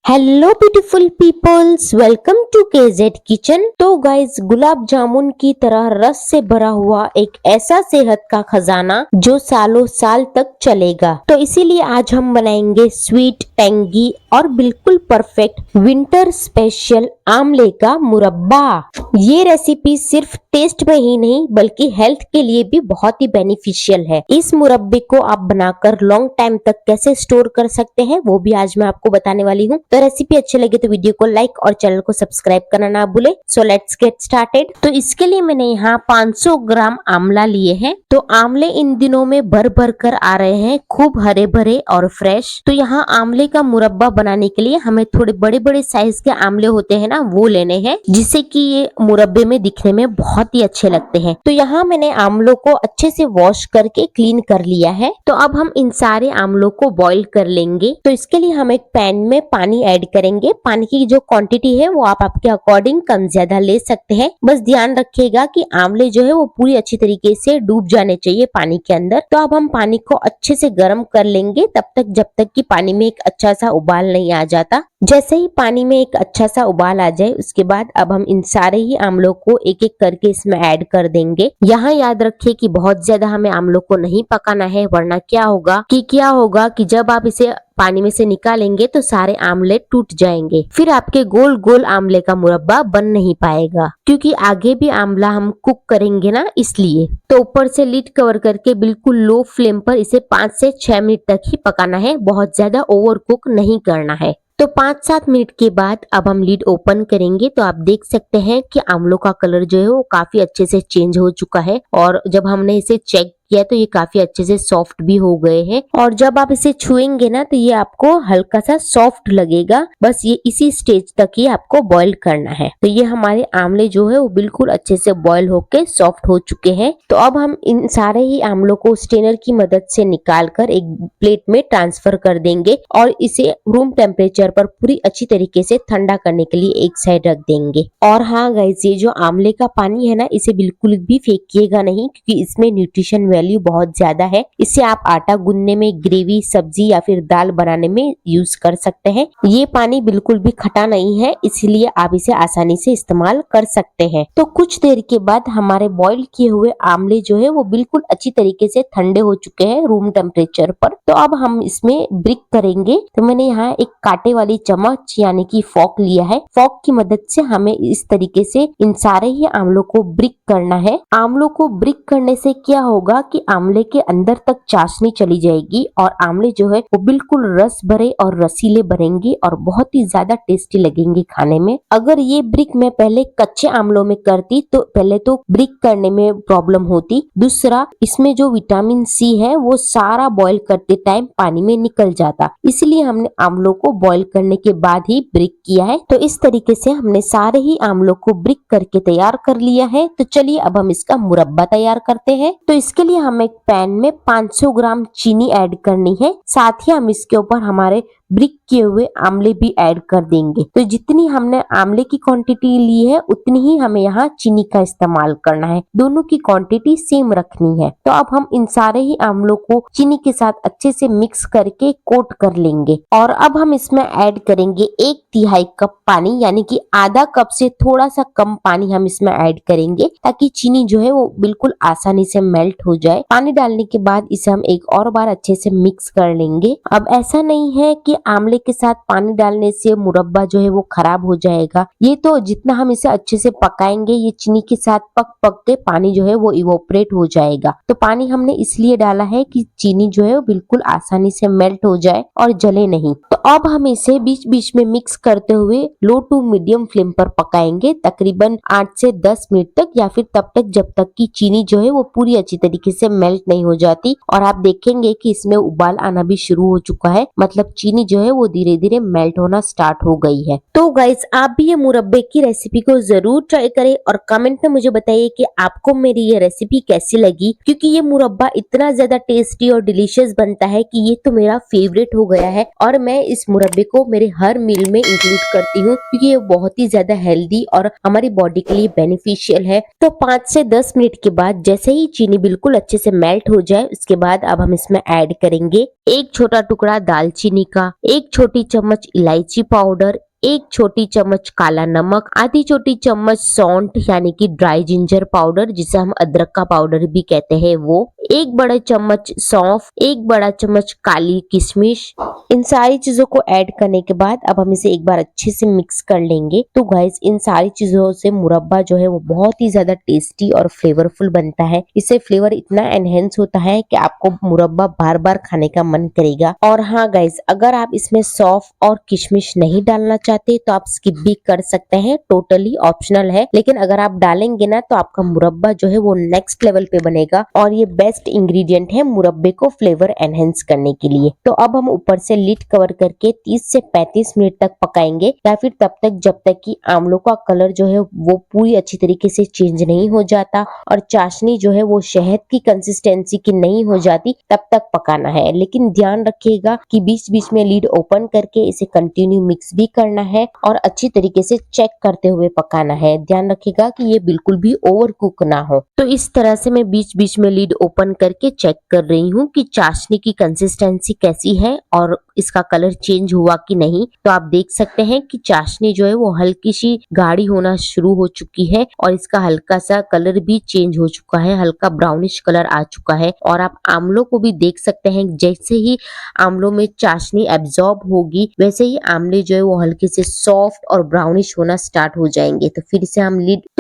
Hello beautiful peoples, welcome to KZ kitchen. तो guys, gulab jamun की तरह रस से भरा हुआ एक ऐसा सेहत का खजाना जो सालों साल तक चलेगा। तो इसीलिए आज हम बनाएंगे स्वीट, टेंगी और बिल्कुल परफेक्ट विंटर स्पेशल आमले का मुरब्बा। ये रेसिपी सिर्फ टेस्ट में ही नहीं बल्कि हेल्थ के लिए भी बहुत ही बेनिफिशियल है। इस मुरब्बे को आप बनाकर लॉन्ग टाइम तक कैसे स्टोर कर सकते हैं वो भी आज मैं आपको बताने वाली हूँ। तो रेसिपी अच्छी लगे तो वीडियो को लाइक और चैनल को सब्सक्राइब करना ना भूले। So let's get started. तो इसके लिए मैंने यहाँ 500 ग्राम आंवला लिए हैं। तो आंवले इन दिनों में भर भर कर आ रहे हैं, खूब हरे भरे और फ्रेश। तो यहाँ आंवले का मुरब्बा बनाने के लिए हमें थोड़े बड़े बड़े साइज के आंवले होते हैं ना, वो लेने हैं, जिससे कि ये मुरब्बे में दिखने में बहुत ही अच्छे लगते हैं। तो यहाँ मैंने आंवलों को अच्छे से वॉश करके क्लीन कर लिया है। तो अब हम इन सारे आंवलों को बॉईल कर लेंगे। तो इसके लिए हम एक पैन में पानी ऐड करेंगे। पानी की जो क्वांटिटी है वो आप आपके अकॉर्डिंग कम ज्यादा ले सकते हैं। बस ध्यान रखिएगा कि आंवले जो है वो पूरी अच्छी तरीके से डूब जाने चाहिए पानी के अंदर। तो अब हम पानी को अच्छे से गर्म कर लेंगे तब तक जब तक कि पानी में एक अच्छा सा उबाल नहीं आ जाता। जैसे ही पानी में एक अच्छा सा उबाल आ जाए उसके बाद अब हम इन सारे ही आंवलों को एक एक करके इसमें ऐड कर देंगे। यहाँ याद रखिए कि बहुत ज्यादा हमें आंवलों को नहीं पकाना है, वरना क्या होगा कि जब आप इसे पानी में से निकालेंगे तो सारे आमले टूट जाएंगे। फिर आपके गोल गोल आमले का मुरब्बा बन नहीं पाएगा, क्योंकि आगे भी आंवला हम कुक करेंगे ना, इसलिए। तो ऊपर से लिड कवर करके बिल्कुल लो फ्लेम पर इसे 5 से 6 मिनट तक ही पकाना है, बहुत ज्यादा ओवर कुक नहीं करना है। तो 5-7 मिनट के बाद अब हम लीड ओपन करेंगे तो आप देख सकते हैं कि आंवलों का कलर जो है वो काफी अच्छे से चेंज हो चुका है, और जब हमने इसे चेक किया तो ये काफी अच्छे से सॉफ्ट भी हो गए हैं। और जब आप इसे छुएंगे ना तो ये आपको हल्का सा सॉफ्ट लगेगा। बस ये इसी स्टेज तक ही आपको बॉईल करना है। तो ये हमारे आंवले जो है वो बिल्कुल अच्छे से बॉईल होके सॉफ्ट हो चुके हैं। तो अब हम इन सारे ही आंवलों को स्ट्रेनर की मदद से निकाल कर एक प्लेट में ट्रांसफर कर देंगे और इसे रूम टेम्परेचर पर पूरी अच्छी तरीके से ठंडा करने के लिए एक साइड रख देंगे। और हाँ गाइस, ये जो आंवले का पानी है ना, इसे बिल्कुल भी फेंकिएगा नहीं, क्योंकि इसमें न्यूट्रिशन वैल्यू बहुत ज्यादा है। इसे आप आटा गूंदने में, ग्रेवी, सब्जी या फिर दाल बनाने में यूज कर सकते हैं। ये पानी बिल्कुल भी खटा नहीं है, इसलिए आप इसे आसानी से इस्तेमाल कर सकते हैं। तो कुछ देर के बाद हमारे बॉईल किए हुए आमले जो है वो बिल्कुल अच्छी तरीके से ठंडे हो चुके हैं रूम टेम्परेचर पर। तो अब हम इसमें ब्रिक करेंगे। तो मैंने यहाँ एक कांटे वाली चम्मच यानी कि फॉक लिया है। फॉक की मदद से हमें इस तरीके से इन सारे ही आमलों को ब्रिक करना है। आमलों को ब्रिक करने से क्या होगा कि आमले के अंदर तक चाशनी चली जाएगी और आमले जो है वो बिल्कुल रस भरे और रसीले बनेंगे और बहुत ही ज्यादा टेस्टी लगेंगे खाने में। अगर ये ब्रिक मैं पहले कच्चे आमलों में करती तो पहले तो ब्रिक करने में प्रॉब्लम होती, दूसरा इसमें जो विटामिन सी है वो सारा बॉईल करते टाइम पानी में निकल जाता। इसलिए हमने आमलों को बॉईल करने के बाद ही ब्रिक किया है। तो इस तरीके से हमने सारे ही आमलों को ब्रिक करके तैयार कर लिया है। तो चलिए अब हम इसका मुरब्बा तैयार करते हैं। तो इसके लिए हम एक पैन में 500 ग्राम चीनी ऐड करनी है, साथ ही हम इसके ऊपर हमारे ब्रिक किए हुए आमले भी ऐड कर देंगे। तो जितनी हमने आमले की क्वांटिटी ली है उतनी ही हमें यहाँ चीनी का इस्तेमाल करना है, दोनों की क्वांटिटी सेम रखनी है। तो अब हम इन सारे ही आमलों को चीनी के साथ अच्छे से मिक्स करके कोट कर लेंगे। और अब हम इसमें ऐड करेंगे 1/3 कप पानी, यानी कि आधा कप से थोड़ा सा कम पानी हम इसमें ऐड करेंगे, ताकि चीनी जो है वो बिल्कुल आसानी से मेल्ट हो जाए। पानी डालने के बाद इसे हम एक और बार अच्छे से मिक्स कर लेंगे। अब ऐसा नहीं है कि आमले के साथ पानी डालने से मुरब्बा जो है वो खराब हो जाएगा। ये तो जितना हम इसे अच्छे से पकाएंगे ये चीनी के साथ पक पक के पानी जो है वो इवोपरेट हो जाएगा। तो पानी हमने इसलिए डाला है कि चीनी जो है वो बिल्कुल आसानी से मेल्ट हो जाए और जले नहीं। तो अब हम इसे बीच बीच में मिक्स करते हुए लो टू मीडियम फ्लेम पर पकाएंगे, तकरीबन 8 से 10 मिनट तक, या फिर तब तक जब तक कि चीनी जो है वो पूरी अच्छी तरीके से मेल्ट नहीं हो जाती। और आप देखेंगे कि इसमें उबाल आना भी शुरू हो चुका है, मतलब चीनी जो है वो धीरे धीरे मेल्ट होना स्टार्ट हो गई है। तो गाइस, आप भी ये मुरब्बे की रेसिपी को जरूर ट्राई करें और कमेंट में मुझे बताइए कि आपको मेरी ये रेसिपी कैसी लगी, क्योंकि ये मुरब्बा इतना ज्यादा टेस्टी और डिलीशियस बनता है कि ये तो मेरा फेवरेट हो गया है। और मैं इस मुरब्बे को मेरे हर मील में इंक्लूड करती हूँ, क्योंकि ये बहुत ही ज्यादा हेल्दी और हमारी बॉडी के लिए बेनिफिशियल है। तो 5 से 10 मिनट के बाद जैसे ही चीनी बिल्कुल अच्छे से मेल्ट हो जाए उसके बाद अब हम इसमें ऐड करेंगे एक छोटा टुकड़ा दालचीनी का, 1 छोटी चम्मच इलायची पाउडर, 1 छोटी चम्मच काला नमक, आधी छोटी चम्मच सौंठ यानी कि ड्राई जिंजर पाउडर जिसे हम अदरक का पाउडर भी कहते हैं वो, 1 बड़ा चम्मच सौंफ, 1 बड़ा चम्मच काली किशमिश। इन सारी चीजों को ऐड करने के बाद अब हम इसे एक बार अच्छे से मिक्स कर लेंगे। तो गाइस इन सारी चीजों से मुरब्बा जो है वो बहुत ही ज्यादा टेस्टी और फ्लेवरफुल बनता है। इससे फ्लेवर इतना एनहेंस होता है कि आपको मुरब्बा बार बार खाने का मन करेगा। और हाँ गाइस, अगर आप इसमें सौंफ और किशमिश नहीं डालना चाहते तो आप स्किप भी कर सकते हैं, टोटली ऑप्शनल है। लेकिन अगर आप डालेंगे ना तो आपका मुरब्बा जो है वो नेक्स्ट लेवल पे बनेगा और ये बेस्ट इंग्रेडिएंट है मुरब्बे को फ्लेवर एनहेंस करने के लिए। तो अब हम ऊपर से लिड कवर करके 30 से 35 मिनट तक पकाएंगे या फिर तब तक जब तक कि आमलों का कलर जो है वो पूरी अच्छी तरीके से चेंज नहीं हो जाता और चाशनी जो है वो शहद की कंसिस्टेंसी की नहीं हो जाती, तब तक पकाना है। लेकिन ध्यान रखिएगा कि बीच बीच में लीड ओपन करके इसे कंटिन्यू मिक्स भी करना है और अच्छी तरीके से चेक करते हुए पकाना है। ध्यान रखिएगा कि ये बिल्कुल भी ओवर कुक ना हो। तो इस तरह से मैं बीच बीच में लीड ओपन करके चेक कर रही हूँ कि चाशनी की कंसिस्टेंसी कैसी है और इसका कलर चेंज हुआ कि नहीं। तो आप देख सकते हैं कि चाशनी जो है वो हल्की सी गाढ़ी होना शुरू हो चुकी है और इसका हल्का सा कलर भी चेंज हो चुका है, हल्का ब्राउनिश कलर आ चुका है। और आप आमलों को भी देख सकते हैं, जैसे ही आमलों में चाशनी एब्जॉर्ब होगी वैसे ही आमले जो है वो हल्के से सॉफ्ट और ब्राउनिश होना स्टार्ट हो जाएंगे। तो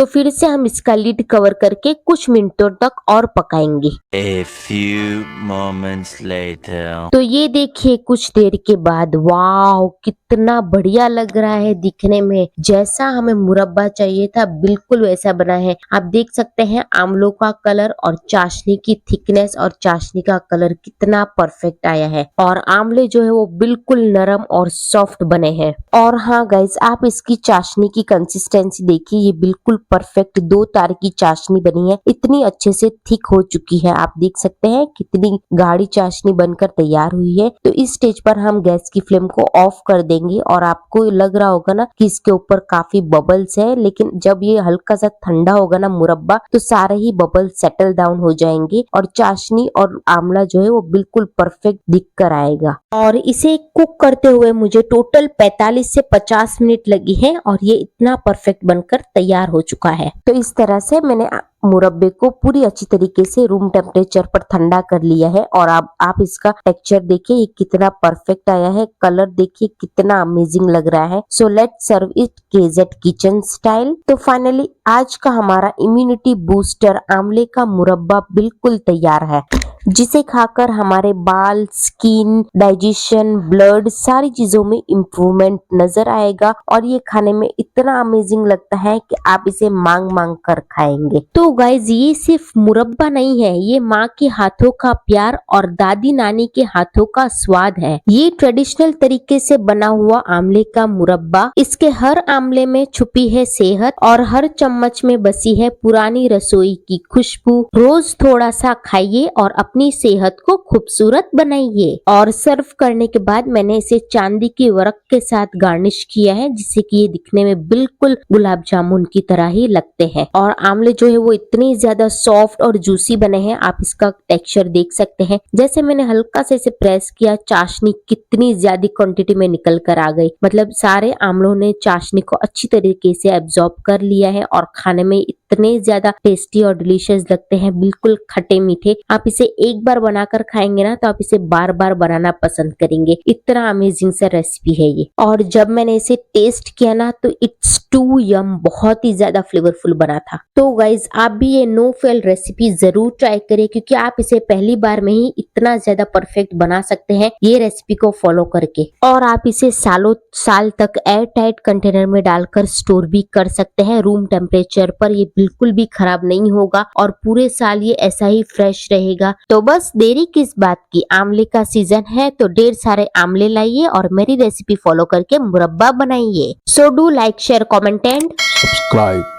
फिर से हम इसका लिड कवर करके कुछ मिनटों तक और पकाएंगे। A few moments later. तो ये देखिए कुछ देर के बाद, वाव कितना बढ़िया लग रहा है दिखने में। जैसा हमें मुरब्बा चाहिए था बिल्कुल वैसा बना है। आप देख सकते हैं आमलों का कलर और चाशनी की थिकनेस और चाशनी का कलर कितना परफेक्ट आया है और आमले जो है वो बिल्कुल नरम और सॉफ्ट बने हैं। और हाँ गाइस, आप इसकी चाशनी की कंसिस्टेंसी देखिए, ये बिल्कुल परफेक्ट 2 तार की चाशनी बनी है, इतनी अच्छे से थिक हो चुकी है। आप देख सकते हैं कितनी गाढ़ी चाशनी बनकर तैयार हुई है। तो इस स्टेज पर हम गैस की फ्लेम को ऑफ कर देंगे और आपको लग रहा होगा ना कि इसके ऊपर काफी बबल्स है, लेकिन जब ये हल्का सा ठंडा होगा ना मुरब्बा तो सारे ही बबल सेटल डाउन हो जाएंगे और चाशनी और आमला जो है वो बिल्कुल परफेक्ट दिख कर आएगा। और इसे कुक करते हुए मुझे टोटल 45 से 50 मिनट लगी है और ये इतना परफेक्ट बनकर तैयार हो चुका है। तो इस तरह से मैंने मुरब्बे को पूरी अच्छी तरीके से रूम टेम्परेचर पर ठंडा कर लिया है और अब आप इसका टेक्सचर देखिए, ये कितना परफेक्ट आया है, कलर देखिए कितना अमेजिंग लग रहा है। So let's serve it KZ kitchen style. तो फाइनली आज का हमारा इम्यूनिटी बूस्टर आंवले का मुरब्बा बिल्कुल तैयार है, जिसे खाकर हमारे बाल, स्किन, डाइजेशन, ब्लड सारी चीजों में इम्प्रूवमेंट नजर आएगा और ये खाने में इतना अमेजिंग लगता है कि आप इसे मांग मांग कर खाएंगे। तो गाइज ये सिर्फ मुरब्बा नहीं है, ये माँ के हाथों का प्यार और दादी नानी के हाथों का स्वाद है। ये ट्रेडिशनल तरीके से बना हुआ आंवले का मुरब्बा, इसके हर आंवले में छुपी है सेहत और हर चम्मच में बसी है पुरानी रसोई की खुशबू। रोज थोड़ा सा खाइए और अपनी सेहत को खूबसूरत बनाइए। और सर्व करने के बाद मैंने इसे चांदी की वर्क के साथ गार्निश किया है, जिससे कि ये दिखने में बिल्कुल गुलाब जामुन की तरह ही लगते हैं। और आंवले जो है वो इतनी ज्यादा सॉफ्ट और जूसी बने हैं, आप इसका टेक्सचर देख सकते हैं। जैसे मैंने हल्का से इसे प्रेस किया, चाशनी कितनी ज्यादा क्वांटिटी में निकल कर आ गई। मतलब सारे आंवलों ने चाशनी को अच्छी तरीके से एब्जॉर्ब कर लिया है और खाने में इतने ज्यादा टेस्टी और डिलीशियस लगते हैं, बिल्कुल खट्टे मीठे। आप इसे एक बार बनाकर खाएंगे ना तो आप इसे बार बार बनाना पसंद करेंगे, इतना अमेजिंग सा रेसिपी है ये। और जब मैंने इसे टेस्ट किया ना तो इट्स टू यम, बहुत ही ज्यादा फ्लेवरफुल बना था। तो गाइज आप भी ये नो फेल रेसिपी जरूर ट्राई करें, क्योंकि आप इसे पहली बार में ही इतना ज्यादा परफेक्ट बना सकते हैं ये रेसिपी को फॉलो करके। और आप इसे सालों साल तक एयर टाइट कंटेनर में डालकर स्टोर भी कर सकते हैं रूम टेम्परेचर पर। ये बिल्कुल भी खराब नहीं होगा और पूरे साल ये ऐसा ही फ्रेश रहेगा। तो बस देरी किस बात की, आंवले का सीजन है तो ढेर सारे आंवले लाइए और मेरी रेसिपी फॉलो करके मुरब्बा बनाइए। So do like, share, comment and subscribe.